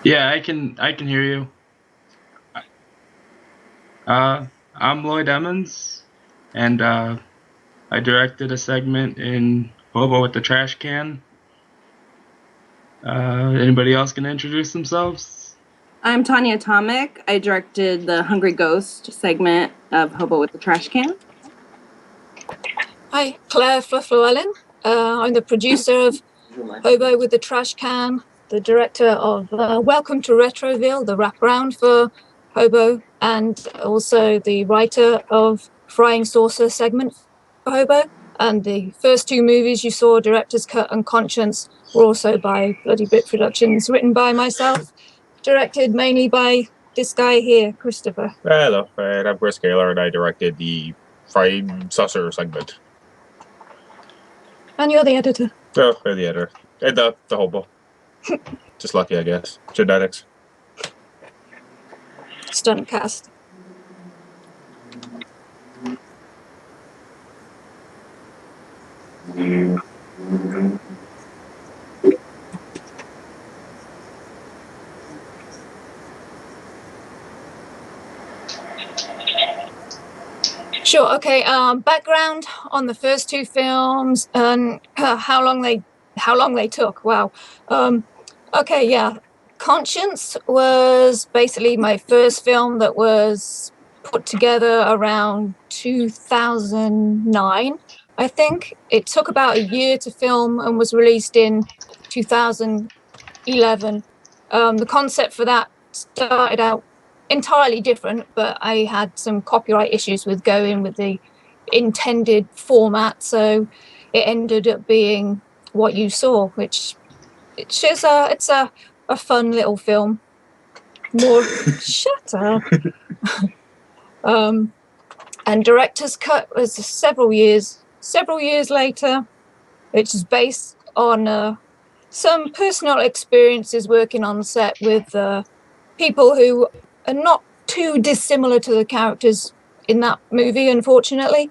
Yeah, I can hear you. I'm Lloyd Emmons, and I directed a segment in Hobo with the Trash Can. Anybody else gonna introduce themselves? I'm Tonjia Atomic. I directed the Hungry Ghost segment of Hobo with the Trash Can. Hi, Claire Llewellyn. I'm the producer of Hobo with the Trash Can, the director of Welcome to Retroville, the wraparound for Hobo, and also the writer of Frying Saucer segment for Hobo. And the first two movies you saw, Director's Cut and Conscience, were also by Bloody Brit Productions, written by myself, directed mainly by this guy here, Christopher. Hello, I'm Chris Kahler, and I directed the Frying Saucer segment. And you're the editor. Oh, I'm the editor. And the hobo. Just lucky, I guess. Genetics. Stunt cast. Sure. Okay. Background on the first two films and how long they took. Wow. Okay. Yeah. Conscience was basically my first film that was put together around 2009. I think it took about a year to film and was released in 2011. The concept for that started out entirely different, but I had some copyright issues with going with the intended format, so it ended up being what you saw, which it's a fun little film. More shut up. And Director's Cut was several years later, which is based on some personal experiences working on set with people who are not too dissimilar to the characters in that movie, unfortunately.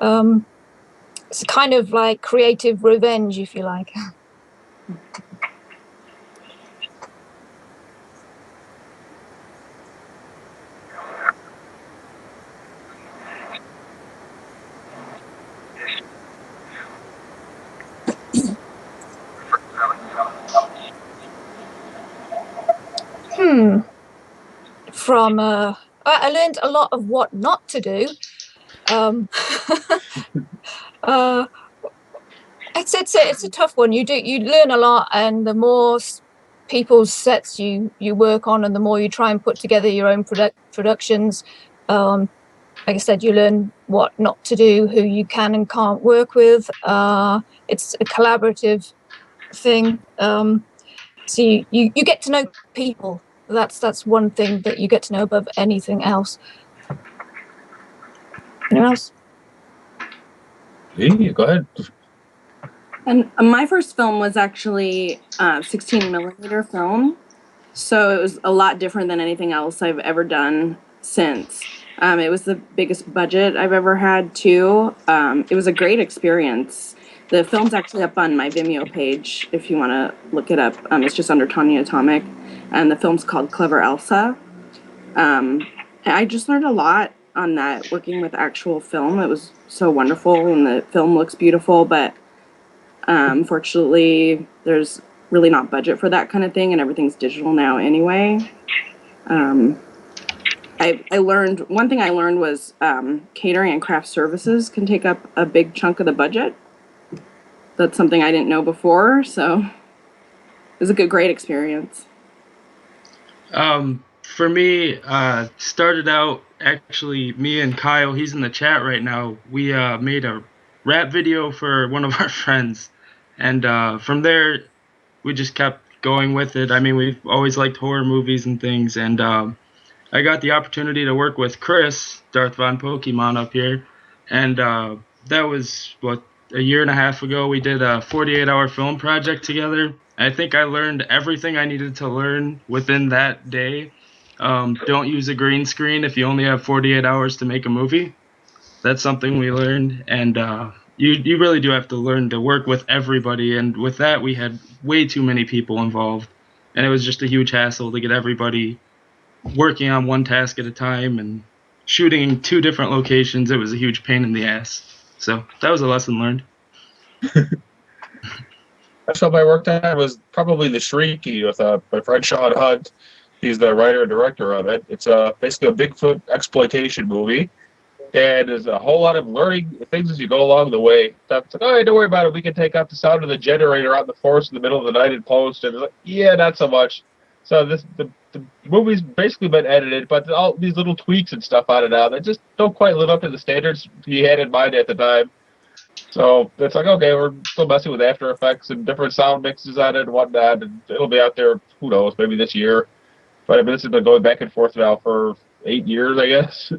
It's kind of like creative revenge, if you like. From I learned a lot of what not to do. It's a tough one. You learn a lot, and the more people's sets you work on, and the more you try and put together your own productions. Like I said, you learn what not to do, who you can and can't work with. It's a collaborative thing. So you get to know people. That's one thing that you get to know above anything else. Anyone else? Yeah, go ahead. And my first film was actually 16 millimeter film, so it was a lot different than anything else I've ever done since. It was the biggest budget I've ever had too. It was a great experience. The film's actually up on my Vimeo page if you want to look it up. It's just under Tonjia Atomic, and the film's called Clever Elsa. I just learned a lot on that, working with actual film. It was so wonderful, and the film looks beautiful, but unfortunately, there's really not budget for that kind of thing, and everything's digital now anyway. I learned, one thing I learned was catering and craft services can take up a big chunk of the budget. That's something I didn't know before, so it was a great experience. For me, started out actually me and Kyle. He's in the chat right now. We made a rap video for one of our friends, and from there we just kept going with it. I mean, we've always liked horror movies and things, and I got the opportunity to work with Chris, Darth Von Pokemon up here, and that was a year and a half ago. We did a 48-hour film project together. I think I learned everything I needed to learn within that day. Don't use a green screen if you only have 48 hours to make a movie. That's something we learned, and you really do have to learn to work with everybody, and with that we had way too many people involved. and it was just a huge hassle to get everybody working on one task at a time and shooting in 2 different locations. It was a huge pain in the ass. So that was a lesson learned. First film I worked on was probably The Shrieky with my friend Sean Hunt. He's the writer and director of it. It's basically a Bigfoot exploitation movie. And there's a whole lot of learning things as you go along the way. So it's like, oh, don't worry about it. We can take out the sound of the generator out in the forest in the middle of the night in post. And it's like, yeah, not so much. So the movie's basically been edited, but all these little tweaks and stuff on it now that just don't quite live up to the standards he had in mind at the time. So it's like, okay, we're still messing with After Effects and different sound mixes on it and whatnot, and it'll be out there, who knows, maybe this year. But I mean, this has been going back and forth now for 8 years, I guess.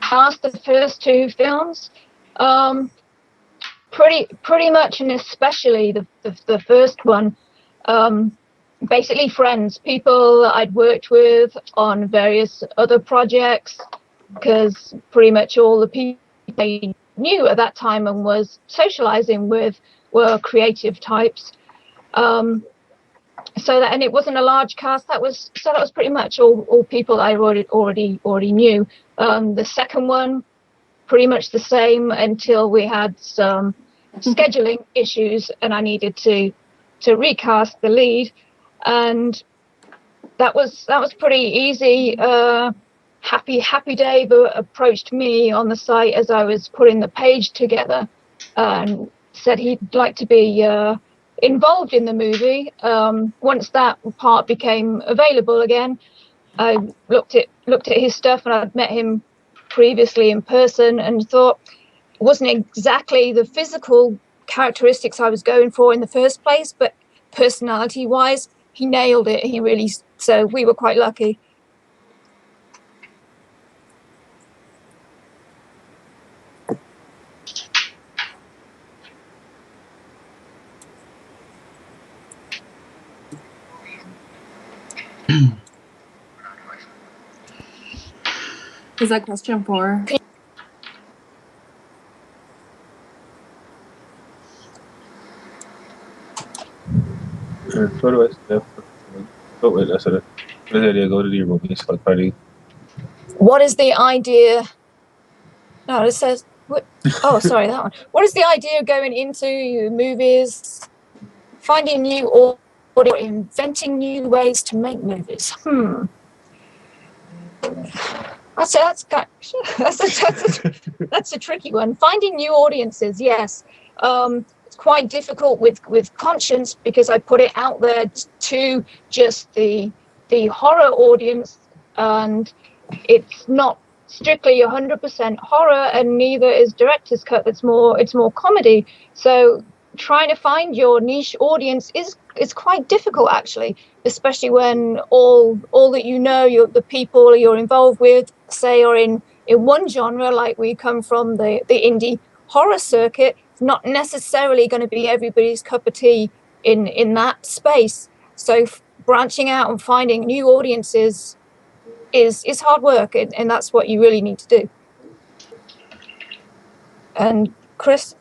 Past the first 2 films, pretty much, and especially the first one, basically friends, people I'd worked with on various other projects, because pretty much all the people I knew at that time and was socializing with were creative types. And it wasn't a large cast. That was pretty much all people I already knew. The second one, pretty much the same until we had some scheduling issues and I needed to recast the lead, and that was pretty easy. Happy Dave approached me on the site as I was putting the page together and said he'd like to be involved in the movie. Once that part became available again, I looked at his stuff, and I'd met him previously in person and thought it wasn't exactly the physical characteristics I was going for in the first place, but personality wise, he nailed it. So we were quite lucky. Is that question 4? What do I say? Oh, wait, I said it. What is the idea? Go to your movies, like finding. What is the idea? No, it says. Oh, sorry, that one. What is the idea of going into movies, finding new audio, inventing new ways to make movies? That's a tricky one. Finding new audiences, yes. It's quite difficult with Conscience because I put it out there to just the horror audience, and it's not strictly 100% horror, and neither is Director's Cut. It's more comedy. So trying to find your niche audience is quite difficult, actually, especially when all that the people you're involved with, say, are in one genre. Like we come from the indie horror circuit, it's not necessarily going to be everybody's cup of tea in that space. So branching out and finding new audiences is hard work, and that's what you really need to do. And Chris?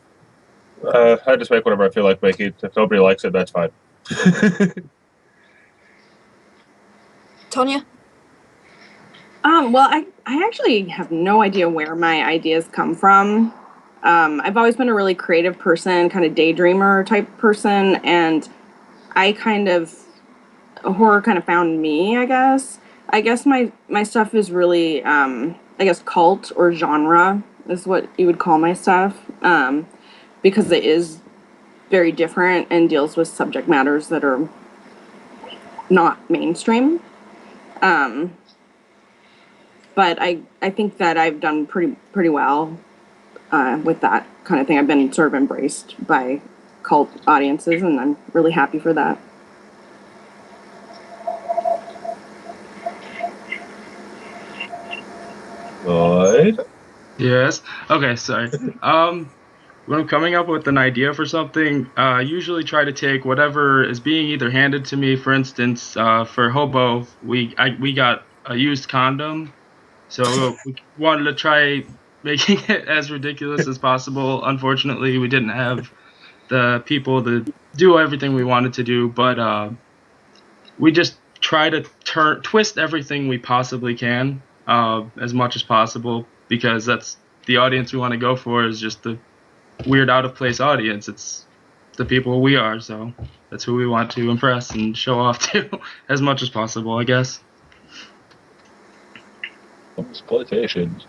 I just make whatever I feel like making. If nobody likes it, that's fine. Tonjia? Well, I actually have no idea where my ideas come from. I've always been a really creative person, kind of daydreamer type person, and horror kind of found me, I guess. I guess my stuff is really, cult or genre is what you would call my stuff, because it is very different and deals with subject matters that are not mainstream. But I think that I've done pretty well with that kind of thing. I've been sort of embraced by cult audiences, and I'm really happy for that. Lloyd? Yes. Okay, sorry. when I'm coming up with an idea for something, I usually try to take whatever is being either handed to me. For instance, for Hobo, we got a used condom, so we wanted to try making it as ridiculous as possible. Unfortunately, we didn't have the people to do everything we wanted to do, but we just try to twist everything we possibly can as much as possible, because that's the audience we want to go for, is just the weird out of place audience. It's the people we are, so that's who we want to impress and show off to as much as possible, I guess. Exploitation.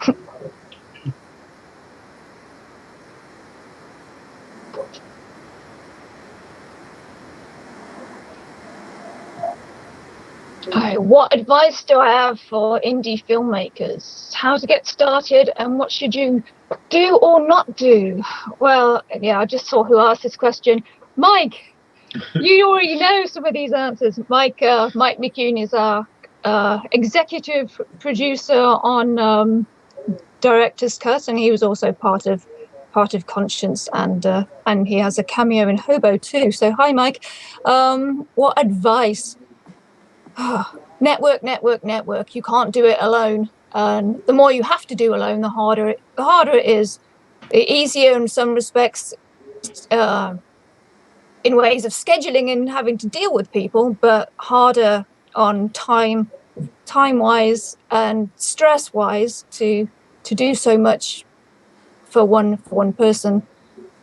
What advice do I have for indie filmmakers? How to get started and what should you do or not do? Well, yeah, I just saw who asked this question. Mike, you already know some of these answers. Mike McCune is our executive producer on Director's Cut, and he was also part of Conscience, and he has a cameo in Hobo too. So hi, Mike. What advice? Network. You can't do it alone. And the more you have to do alone, the harder it is. Easier in some respects, in ways of scheduling and having to deal with people, but harder on time wise and stress wise to do so much for one person.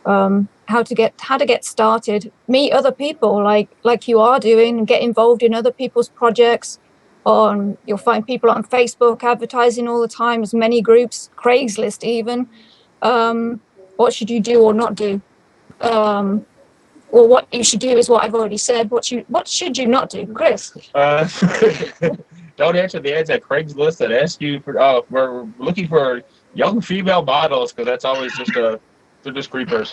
How to get started, meet other people like you are doing, and get involved in other people's projects. You'll find people on Facebook advertising all the time, as many groups, Craigslist even. What should you do or not do? Or what you should do is what I've already said. What should you not do, Chris? Don't answer the ads at Craigslist that ask you for. We're looking for young female models, because that's always just they're just creepers.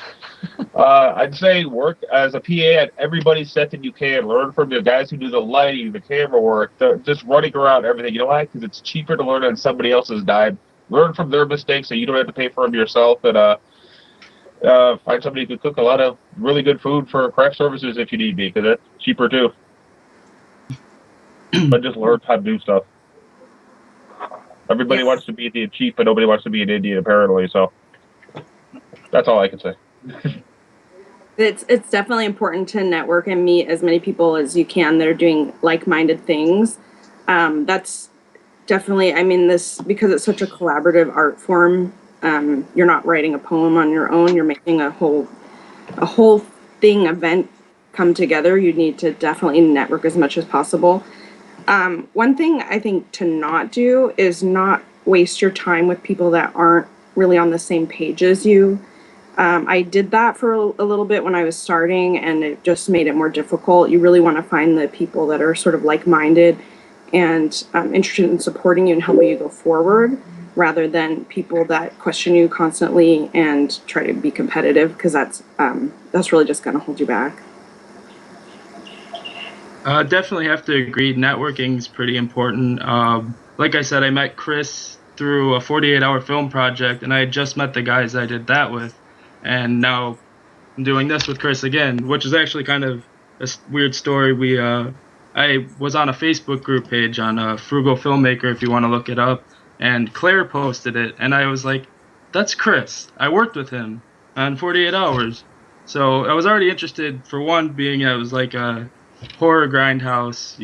I'd say work as a PA at everybody's set that you can. Learn from the guys who do the lighting, the camera work, just running around everything. You know why? Because it's cheaper to learn on somebody else's dime. Learn from their mistakes so you don't have to pay for them yourself. And find somebody who can cook a lot of really good food for craft services if you need me, because that's cheaper too. But just learn how to do stuff. Everybody wants to be the chief, but nobody wants to be an Indian, apparently. So that's all I can say. It's definitely important to network and meet as many people as you can that are doing like-minded things. That's definitely, I mean, this, because it's such a collaborative art form. You're not writing a poem on your own. You're making a whole event come together. You need to definitely network as much as possible. One thing I think to not do is not waste your time with people that aren't really on the same page as you. I did that for a little bit when I was starting, and it just made it more difficult. You really want to find the people that are sort of like-minded and interested in supporting you and helping you go forward, rather than people that question you constantly and try to be competitive, because that's really just going to hold you back. Definitely have to agree. Networking is pretty important. Like I said, I met Chris through a 48-hour film project, and I had just met the guys I did that with. And now I'm doing this with Chris again, which is actually kind of a weird story. I was on a Facebook group page on Frugal Filmmaker, if you want to look it up, and Claire posted it, and I was like, that's Chris. I worked with him on 48 Hours. So I was already interested, for one, being it was like a horror grindhouse,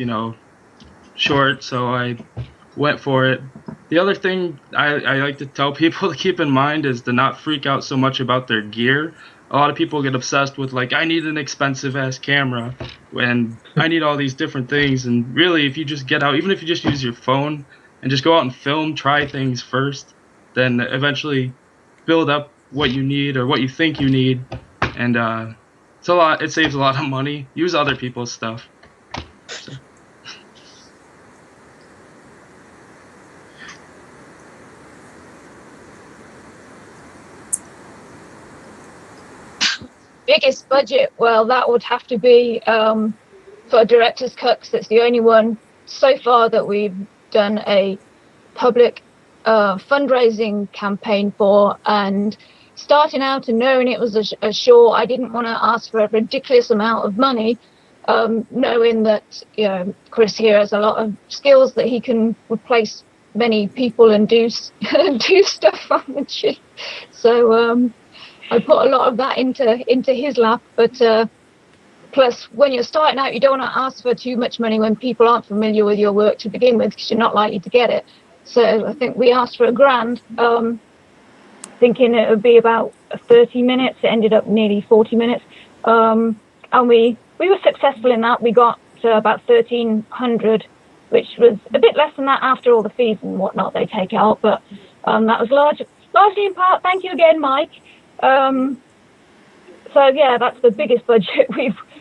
short, so I went for it. The other thing I like to tell people to keep in mind is to not freak out so much about their gear. A lot of people get obsessed with, like, I need an expensive ass camera and I need all these different things. And really, if you just get out, even if you just use your phone and just go out and film, try things first, then eventually build up what you need or what you think you need. And it saves a lot of money. Use other people's stuff. So. Biggest budget? Well, that would have to be for a director's cut, because it's the only one so far that we've done a public fundraising campaign for, and starting out and knowing it was a short, I didn't want to ask for a ridiculous amount of money, knowing that Chris here has a lot of skills that he can replace many people and do stuff on the cheap. So I put a lot of that into his lap, but. Plus, when you're starting out, you don't want to ask for too much money when people aren't familiar with your work to begin with, because you're not likely to get it. So I think we asked for $1,000, thinking it would be about 30 minutes. It ended up nearly 40 minutes. And we were successful in that. We got about 1,300, which was a bit less than that after all the fees and whatnot they take out. But that was largely in part. Thank you again, Mike. So yeah, that's the biggest budget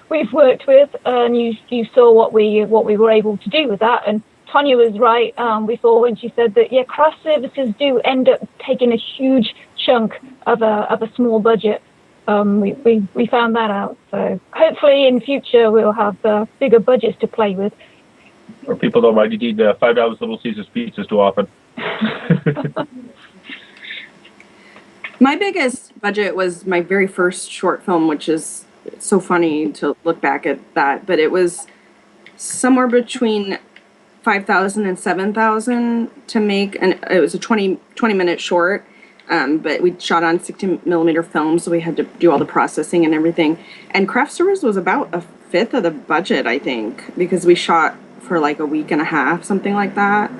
we've worked with, and you saw what we were able to do with that. And Tonjia was right before when she said that craft services do end up taking a huge chunk of a small budget. We found that out. So hopefully in future we'll have bigger budgets to play with. Or people don't mind eating $5 Little Caesars pizzas too often. My biggest budget was my very first short film, which is so funny to look back at that, but it was somewhere between 5,000 and 7,000 to make, and it was a 20-minute short, but we shot on 60mm film, so we had to do all the processing and everything. And craft service was about a fifth of the budget, I think, because we shot for like a week and a half, something like that.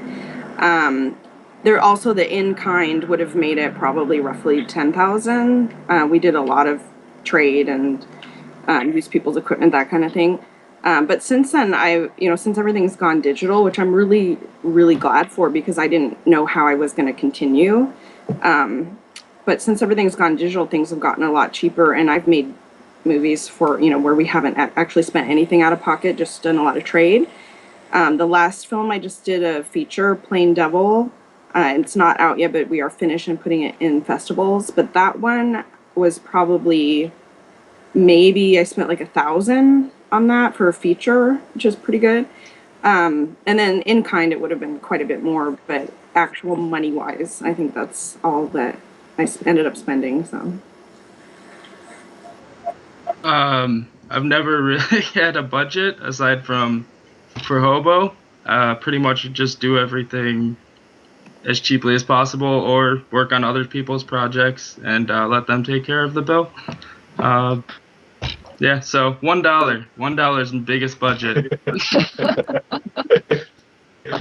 There also the in-kind would have made it probably roughly 10,000. We did a lot of trade and used people's equipment, that kind of thing. But since then, since everything's gone digital, which I'm really, really glad for, because I didn't know how I was going to continue. But since everything's gone digital, things have gotten a lot cheaper, and I've made movies for, where we haven't actually spent anything out of pocket, just done a lot of trade. The last film I just did a feature, Plain Devil. It's not out yet, but we are finished and putting it in festivals. But that one was probably, maybe I spent like 1,000 on that for a feature, which is pretty good. And then in kind, it would have been quite a bit more, but actual money wise, I think that's all that I ended up spending. So I've never really had a budget aside from for Hobo. Pretty much just do everything as cheaply as possible, or work on other people's projects and let them take care of the bill. Yeah, so $1 is the biggest budget.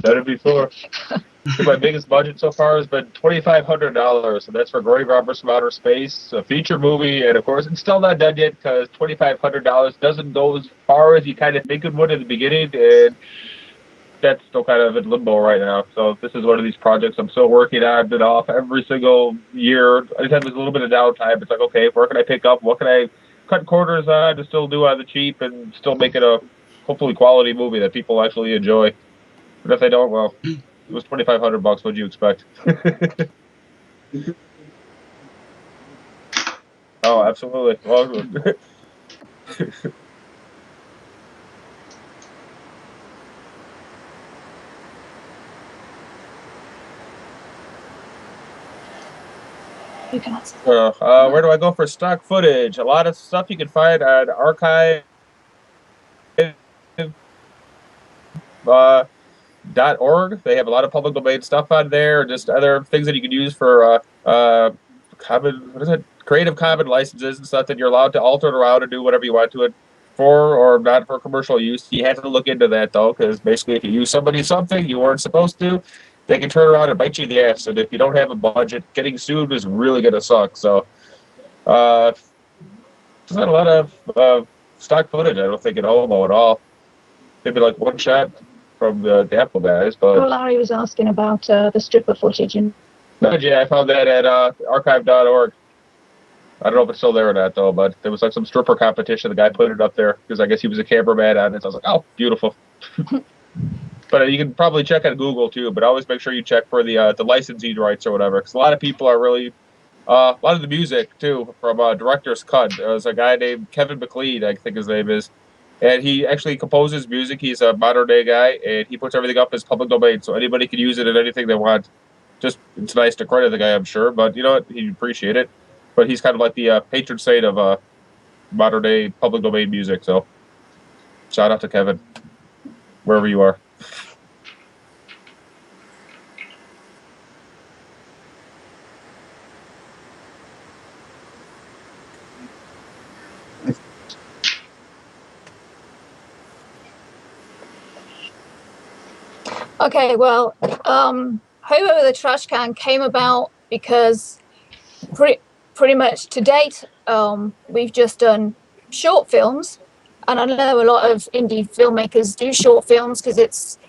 That'd be cool. My biggest budget so far has been $2,500, and that's for Roy Roberts from Outer Space, a feature movie, and of course it's still not done yet because $2,500 doesn't go as far as you kind of think it would at the beginning, and that's still kind of in limbo right now. So this is one of these projects I'm still working on, been off every single year. Anytime there's a little bit of downtime, it's like, okay, where can I pick up? What can I cut corners on to still do on the cheap and still make it a hopefully quality movie that people actually enjoy? But if they don't, well, it was $2,500. What'd you expect? Oh, absolutely. Well, where do I go for stock footage? A lot of stuff you can find on archive.org. They have a lot of public domain stuff on there, just other things that you can use for Creative Commons licenses and stuff that you're allowed to alter it around and do whatever you want to it for, or not for commercial use. You have to look into that though, because basically if you use something you weren't supposed to, they can turn around and bite you in the ass. And if you don't have a budget, getting sued is really going to suck. So there's not a lot of stock footage, I don't think, in Hobo at all. Maybe like one shot from the Apple guys. But well, Larry was asking about the stripper footage. Yeah, I found that at archive.org. I don't know if it's still there or not, though, but there was like some stripper competition. The guy put it up there because I guess he was a cameraman on it. So I was like, oh, beautiful. But you can probably check on Google, too. But always make sure you check for the licensing rights or whatever, because a lot of people are really a lot of the music, too, from Director's Cut. There's a guy named Kevin McLeod, I think his name is. And he actually composes music. He's a modern-day guy, and he puts everything up as public domain, so anybody can use it in anything they want. Just, it's nice to credit the guy, I'm sure, but you know what? He'd appreciate it. but he's kind of like the patron saint of modern day public domain music. So shout out to Kevin, wherever you are. Okay, well, Hobo with a Trash Can came about because pretty much to date, we've just done short films, and I know a lot of indie filmmakers do short films because it's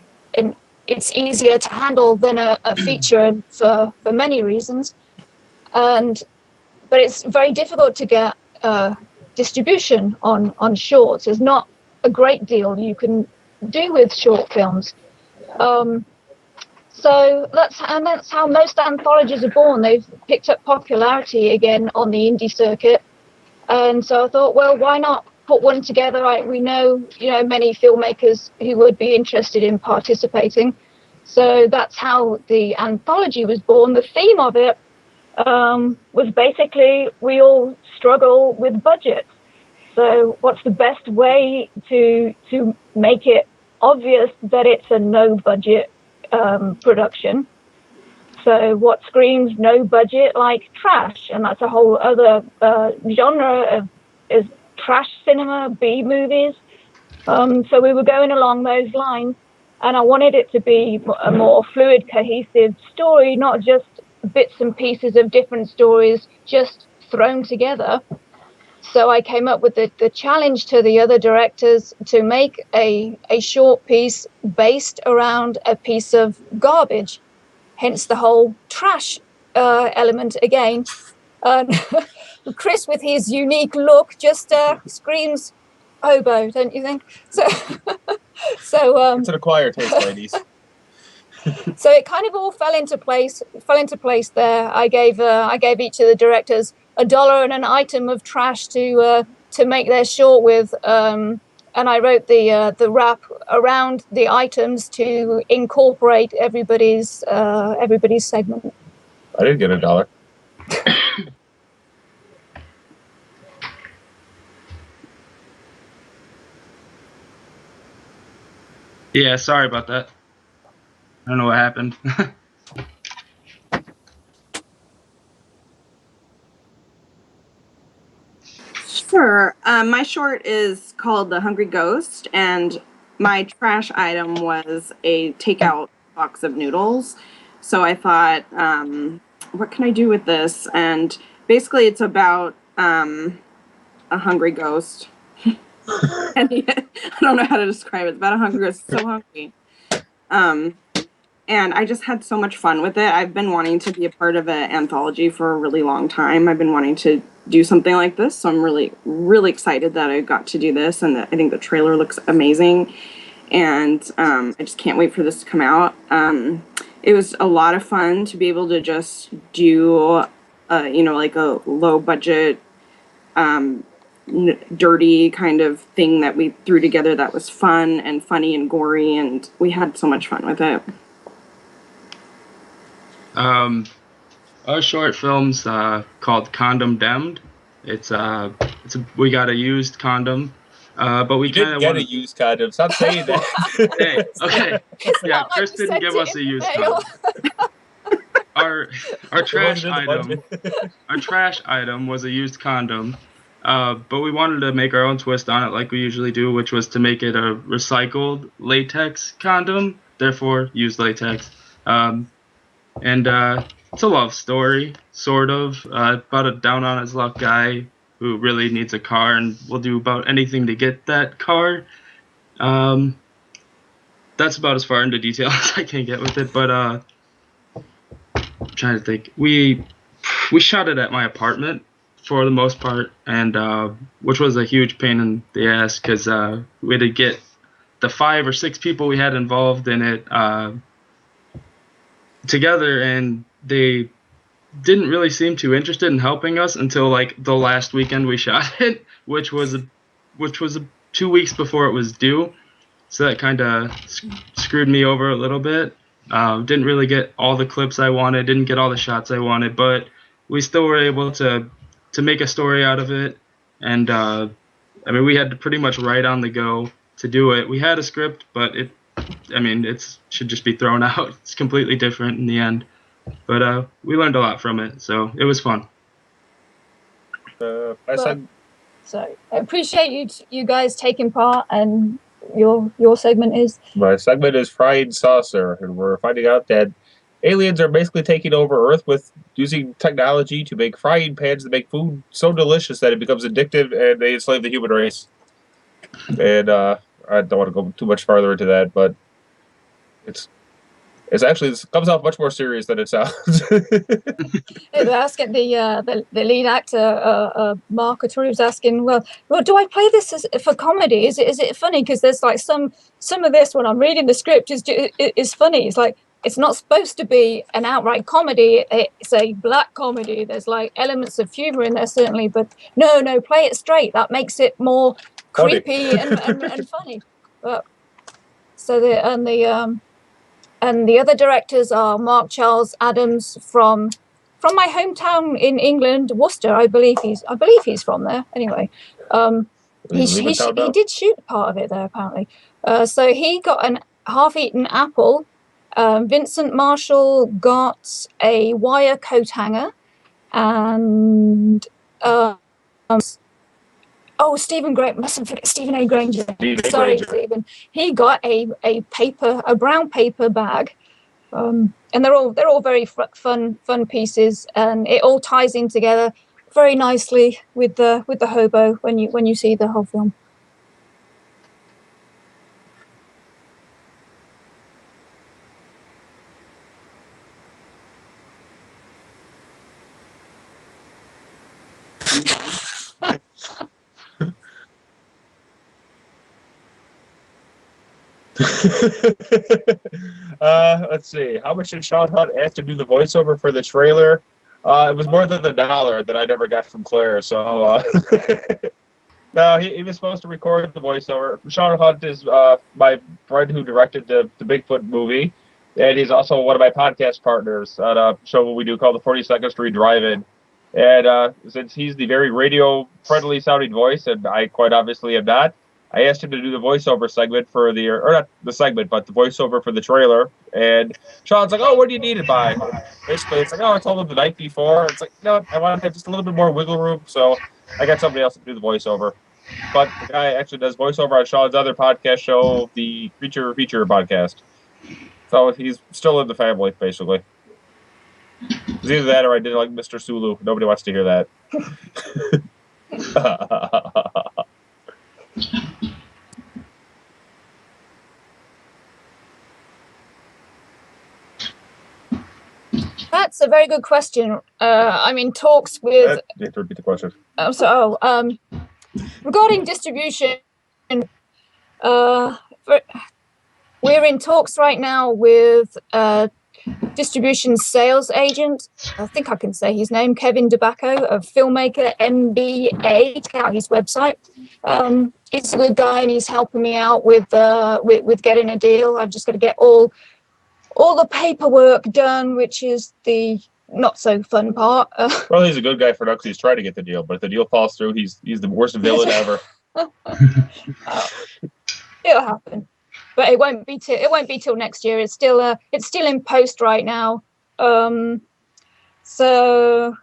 easier to handle than a feature for many reasons, but it's very difficult to get distribution on shorts. There's not a great deal you can do with short films. So that's how most anthologies are born. They've picked up popularity again on the indie circuit, and so I thought, well, why not put one together? We know many filmmakers who would be interested in participating, so that's how the anthology was born. The theme of it was basically we all struggle with budget. So what's the best way to make it obvious that it's a no budget production? So what screams no budget like trash, and that's a whole other genre is trash cinema, B movies. So we were going along those lines, and I wanted it to be a more fluid, cohesive story, not just bits and pieces of different stories just thrown together. So I came up with the challenge to the other directors to make a short piece based around a piece of garbage, hence the whole trash element again. Chris, with his unique look, just screams Hobo, don't you think? So, It's an acquired taste, ladies. So it kind of all fell into place there. I gave each of the directors $1 and an item of trash to make their short with, and I wrote the rap around the items to incorporate everybody's segment. I didn't get $1. Yeah, sorry about that. I don't know what happened. Sure. My short is called The Hungry Ghost, and my trash item was a takeout box of noodles. So I thought, what can I do with this? And basically, it's about a hungry ghost. And I don't know how to describe it. It's about a hungry ghost. So hungry. And I just had so much fun with it. I've been wanting to be a part of an anthology for a really long time. I've been wanting to do something like this, so I'm really, really excited that I got to do this, and I think the trailer looks amazing, and I just can't wait for this to come out. It was a lot of fun to be able to just do, like a low budget, dirty kind of thing that we threw together that was fun and funny and gory, and we had so much fun with it. Our short film's called Condom Demmed. We got a used condom, but we didn't get a used condom. Stop saying that. Hey, okay. Yeah, Chris didn't give us a used condom. Our trash item was a used condom, but we wanted to make our own twist on it, like we usually do, which was to make it a recycled latex condom, therefore used latex. And it's a love story, sort of, about a down on his luck guy who really needs a car and will do about anything to get that car. That's about as far into detail as I can get with it, but I'm trying to think. We shot it at my apartment for the most part, and which was a huge pain in the ass because we had to get the 5 or 6 people we had involved in it together, and they didn't really seem too interested in helping us until like the last weekend we shot it, which was 2 weeks before it was due. So that kind of screwed me over a little bit. Didn't really get all the clips I wanted, didn't get all the shots I wanted, but we still were able to to make a story out of it, and I mean, we had to pretty much write on the go to do it. We had a script, but it should just be thrown out. It's completely different in the end, but we learned a lot from it, so it was fun. So I appreciate you guys taking part, and your segment is? My segment is Fried Saucer, and we're finding out that aliens are basically taking over Earth with using technology to make frying pans that make food so delicious that it becomes addictive, and they enslave the human race. And I don't want to go too much farther into that, but it comes off much more serious than it sounds. They were asking the lead actor, Mark Atturi, was asking, well, do I play this for comedy? Is it funny? Because there's like some of this when I'm reading the script is funny. It's like it's not supposed to be an outright comedy. It's a black comedy. There's like elements of humor in there certainly, but no, play it straight. That makes it more creepy and funny. But so and the other directors are Mark Charles Adams from my hometown in England, Worcester. I believe he's from there. Anyway, he did shoot part of it there apparently. So he got an half-eaten apple. Vincent Marshall got a wire coat hanger, and Stephen Gray, mustn't forget Stephen A. Granger. Sorry, Stephen. He got a brown paper bag, and they're all very fun pieces, and it all ties in together very nicely with the hobo when you see the whole film. Let's see. How much did Sean Hunt ask to do the voiceover for the trailer? It was more than $1 that I never got from Claire. So no, he was supposed to record the voiceover. Sean Hunt is my friend who directed the Bigfoot movie, and he's also one of my podcast partners on a show we do called the 42nd Street Drive-In. And since he's the very radio-friendly sounding voice, and I quite obviously am not, I asked him to do the voiceover segment for or not the segment, but the voiceover for the trailer. And Sean's like, "Oh, what do you need it by?" Basically, it's like, "Oh, I told him the night before." It's like, "No, I want to have just a little bit more wiggle room," so I got somebody else to do the voiceover. But the guy actually does voiceover on Sean's other podcast show, the Creature Feature podcast. So he's still in the family, basically. It's either that or I did like Mr. Sulu. Nobody wants to hear that. That's a very good question. I'm in talks with. You have to repeat the question. Regarding distribution, we're in talks right now with distribution sales agent. I think I can say his name, Kevin DeBacco of Filmmaker MBA. Check out his website. He's a good guy and he's helping me out with getting a deal. I've just got to get all the paperwork done, which is the not so fun part. Well, he's a good guy for now because he's trying to get the deal, but if the deal falls through, he's the worst villain ever. It'll happen, but it won't be till next year. It's still in post right now. So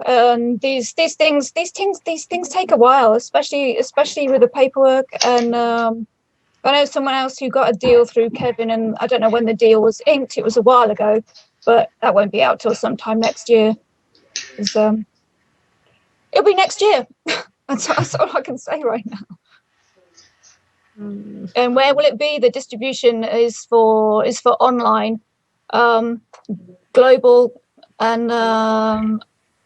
these things take a while, especially with the paperwork. And I know someone else who got a deal through Kevin, and I don't know when the deal was inked. It was a while ago, but that won't be out till sometime next year. It'll be next year. That's all I can say right now. And where will it be? The distribution is for online, global, and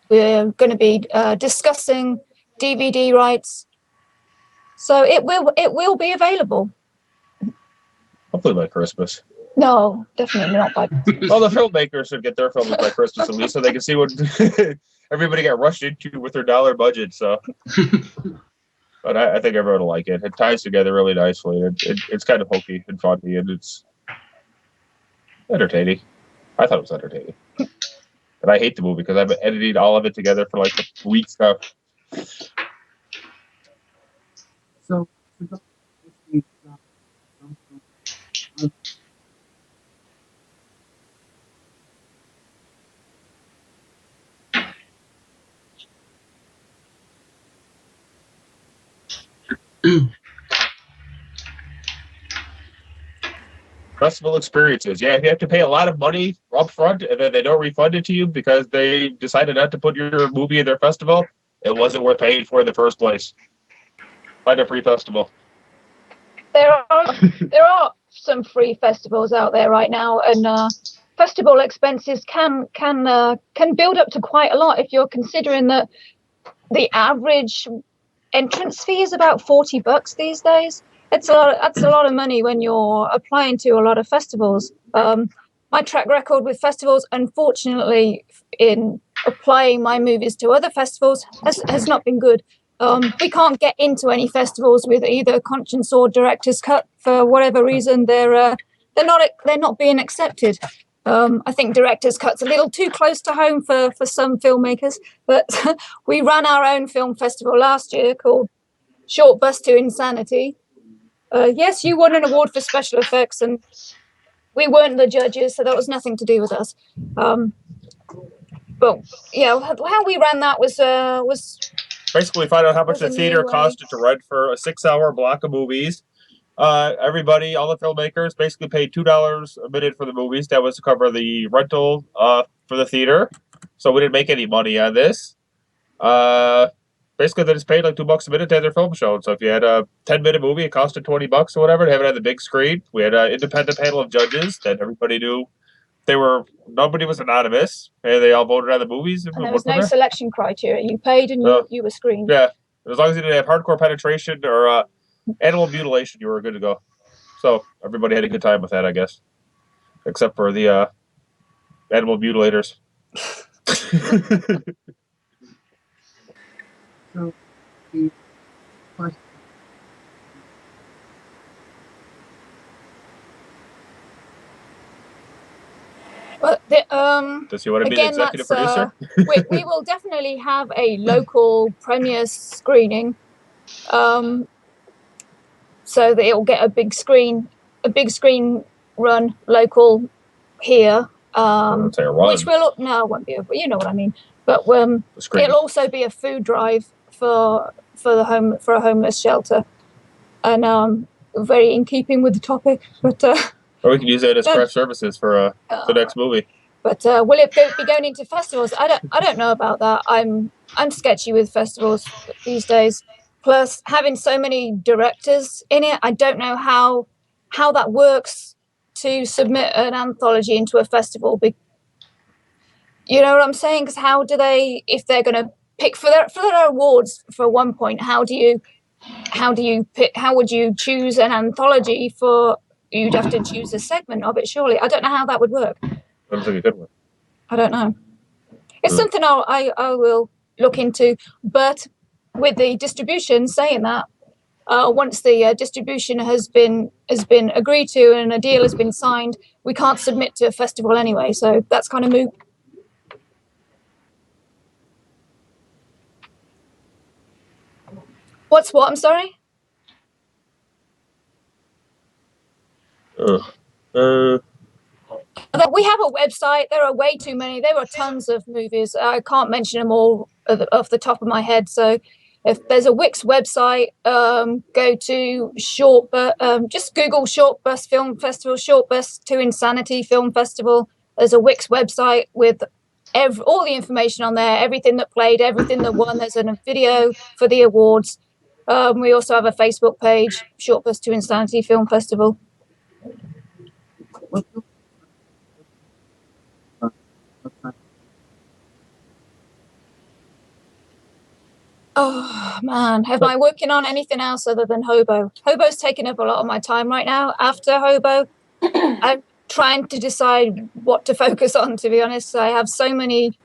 we're going to be discussing DVD rights. So it will be available. Hopefully by Christmas. No, definitely not by. Well, the filmmakers should get their films by Christmas at least, so they can see what everybody got rushed into with their dollar budget. So, but I think everyone will like it. It ties together really nicely. It's kind of hokey and funny, and it's entertaining. I thought it was entertaining, and I hate the movie because I've been editing all of it together for like weeks now. So, Festival experiences. Yeah, you have to pay a lot of money up front and then they don't refund it to you because they decided not to put your movie in their festival. It wasn't worth paying for in the first place. Find a free festival. There are some free festivals out there right now, and festival expenses can build up to quite a lot if you're considering that the average entrance fee is about $40 these days. That's a lot of money when you're applying to a lot of festivals. My track record with festivals, unfortunately, in applying my movies to other festivals has not been good. We can't get into any festivals with either conscience or director's cut for whatever reason. They're not being accepted. I think director's cut's a little too close to home for some filmmakers, but we ran our own film festival last year called Short Bus to Insanity. Yes, you won an award for special effects, and we weren't the judges, so that was nothing to do with us. But yeah, how we ran that was basically find out how much was a the theater new way. costed to rent for a 6-hour block of movies. Everybody, all the filmmakers, basically paid $2 a minute for the movies. That was to cover the rental for the theater. So we didn't make any money on this. Basically, they just paid like $2 a minute to have their film shown. So if you had a 10-minute movie, it costed $20 or whatever to have it on the big screen. We had an independent panel of judges that everybody knew. Nobody was anonymous, and they all voted on the movies. And there was no selection criteria. You paid and you were screened. Yeah, as long as you didn't have hardcore penetration or animal mutilation, you were good to go. So everybody had a good time with that, I guess, except for the animal mutilators. so the question. But Does he want to be the executive producer? we will definitely have a local premiere screening, so that it will get a big screen run local here. Which will no, it won't be. You know what I mean. But it'll also be a food drive for a homeless shelter, and very in keeping with the topic. But or we can use that as craft services for the next movie. But will it be going into festivals? I don't know about that. I'm sketchy with festivals these days. Plus, having so many directors in it, I don't know how that works to submit an anthology into a festival. You know what I'm saying? Because how do they, if they're going to pick for their awards for 1 point? How would you choose an anthology for? You'd have to choose a segment of it, surely. I don't know how that would work. Sounds like a good one. I don't know. It's something I will look into. But with the distribution, saying that, once the distribution has been agreed to and a deal has been signed, we can't submit to a festival anyway. So that's kind of moot. What's what? I'm sorry. We have a website. There are way too many. There are tons of movies. I can't mention them all off the top of my head. So if there's a Wix website, go to just Google Short Bus Film Festival, Short Bus to Insanity Film Festival. There's a Wix website with all the information on there, everything that played, everything that won. There's a video for the awards. We also have a Facebook page, Short Bus to Insanity Film Festival. Oh man, am I working on anything else other than Hobo? Hobo's taking up a lot of my time right now. After Hobo, I'm trying to decide what to focus on, to be honest. I have so many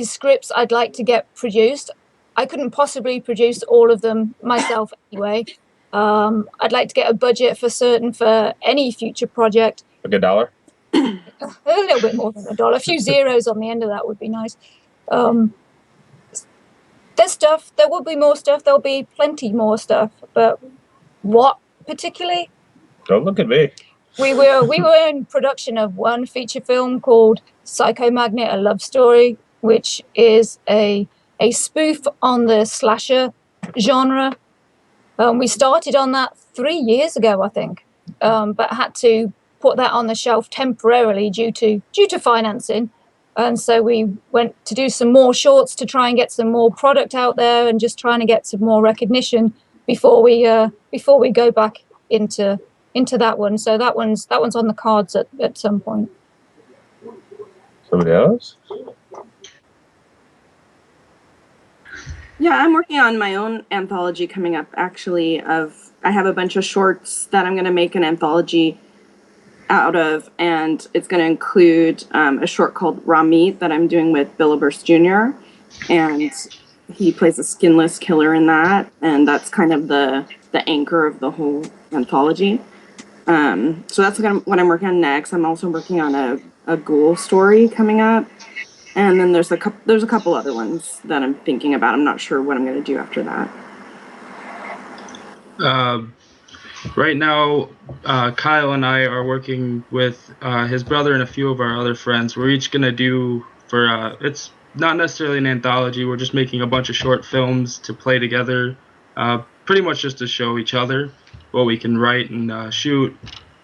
scripts I'd like to get produced. I couldn't possibly produce all of them myself anyway. I'd like to get a budget for any future project. Like $1? A little bit more than $1. A few zeros on the end of that would be nice. there's stuff. There will be more stuff. There'll be plenty more stuff. But what particularly? Don't look at me. We were in production of one feature film called Psycho Magnet: A Love Story, which is a spoof on the slasher genre. We started on that 3 years ago, I think, but had to put that on the shelf temporarily due to financing. And so we went to do some more shorts to try and get some more product out there, and just trying to get some more recognition before we go back into that one. So that one's on the cards at some point. Somebody else? Yeah, I'm working on my own anthology coming up, actually. I have a bunch of shorts that I'm going to make an anthology out of, and it's going to include a short called Raw Meat that I'm doing with Bill Oberst Jr., and he plays a skinless killer in that, and that's kind of the anchor of the whole anthology. So that's what I'm working on next. I'm also working on a ghoul story coming up. And then there's a couple other ones that I'm thinking about. I'm not sure what I'm going to do after that. Right now, Kyle and I are working with his brother and a few of our other friends. We're each going to do it's not necessarily an anthology. We're just making a bunch of short films to play together, pretty much just to show each other what we can write and shoot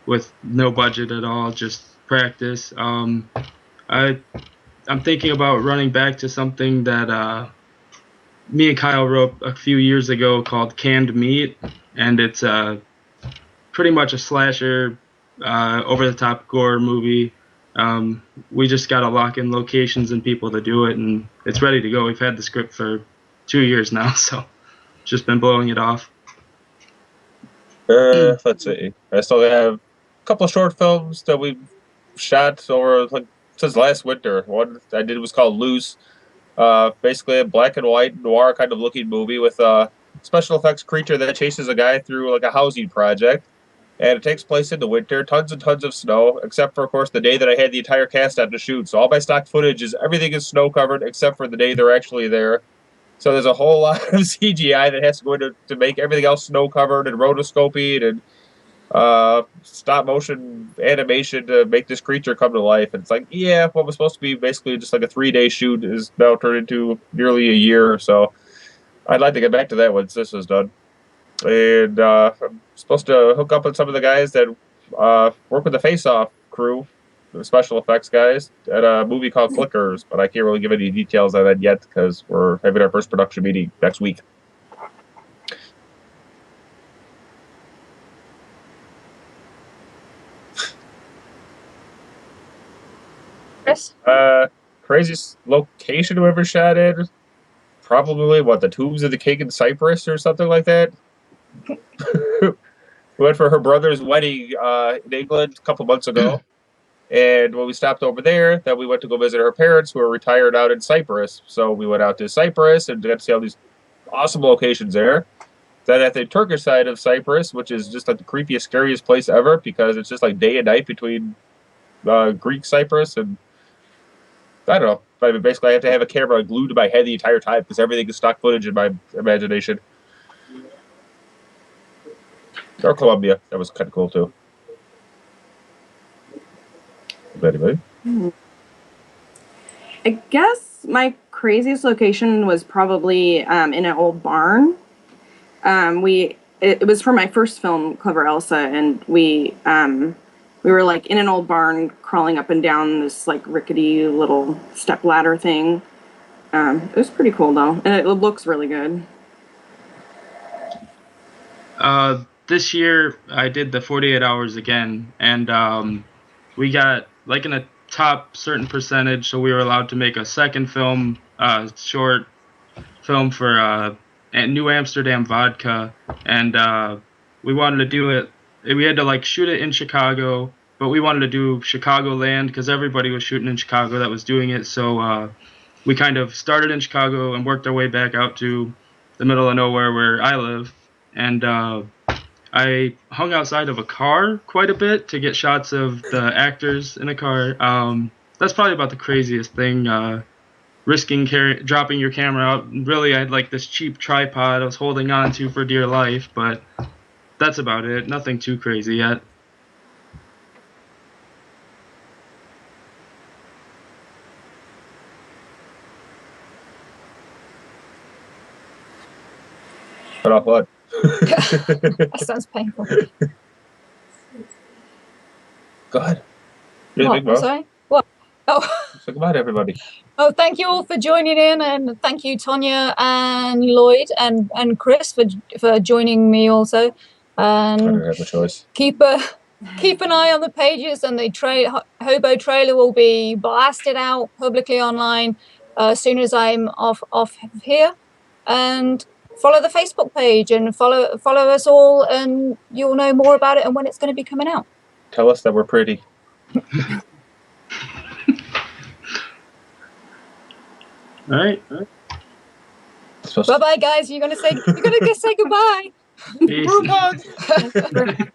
with no budget at all, just practice. I'm thinking about running back to something that me and Kyle wrote a few years ago called Canned Meat, and it's pretty much a slasher, over-the-top gore movie. We just got to lock in locations and people to do it, and it's ready to go. We've had the script for 2 years now, so just been blowing it off. Let's see. I still have a couple of short films that we've shot over since last winter. One I did was called Loose. Basically a black and white noir kind of looking movie with a special effects creature that chases a guy through like a housing project. And it takes place in the winter, tons and tons of snow, except for, of course, the day that I had the entire cast out to shoot. So all my stock footage is everything is snow covered except for the day they're actually there. So there's a whole lot of CGI that has to go into to make everything else snow covered, and rotoscoping and stop motion animation to make this creature come to life. And it's like, yeah, what was supposed to be basically just like a 3-day shoot is now turned into nearly a year or so. I'd like to get back to that once this is done. And I'm supposed to hook up with some of the guys that work with the Face Off crew, the special effects guys, at a movie called Clickers, but I can't really give any details on that yet because we're having our first production meeting next week. Chris? Craziest location we ever shot in? Probably, the Tombs of the King in Cyprus or something like that. We went for her brother's wedding in England a couple months ago. And when we stopped over there, then we went to go visit her parents who are retired out in Cyprus. So we went out to Cyprus and got to see all these awesome locations there. Then at the Turkish side of Cyprus, which is just like the creepiest, scariest place ever because it's just like day and night between Greek Cyprus and I don't know. But basically, I have to have a camera glued to my head the entire time because everything is stock footage in my imagination. Or Colombia. That was kind of cool, too. Anybody? I guess my craziest location was probably in an old barn. It was for my first film, Clever Elsa, and we were like in an old barn crawling up and down this like rickety little step ladder thing. It was pretty cool though, and it looks really good. This year I did the 48 hours again, and we got like in a top certain percentage, so we were allowed to make a second film, short film for New Amsterdam Vodka, and we wanted to do it. We had to like shoot it in Chicago, but we wanted to do Chicagoland because everybody was shooting in Chicago that was doing it. So we kind of started in Chicago and worked our way back out to the middle of nowhere where I live, and I hung outside of a car quite a bit to get shots of the actors in a car. That's probably about the craziest thing. risking dropping your camera out. Really, I had like this cheap tripod I was holding on to for dear life, but that's about it. Nothing too crazy yet. Cut off what? That sounds painful. Go ahead. Yeah, big What? mouth. Sorry? What? Oh. Say goodbye to everybody. Oh, thank you all for joining in, and thank you, Tonjia and Lloyd and Chris for joining me also. I And didn't have a choice. keep an eye on the pages, and the Hobo trailer will be blasted out publicly online as soon as I'm off here. And follow the Facebook page and follow us all, and you'll know more about it and when it's going to be coming out. Tell us that we're pretty. All right. Bye bye, guys. You're gonna say goodbye. Peace. Group hug.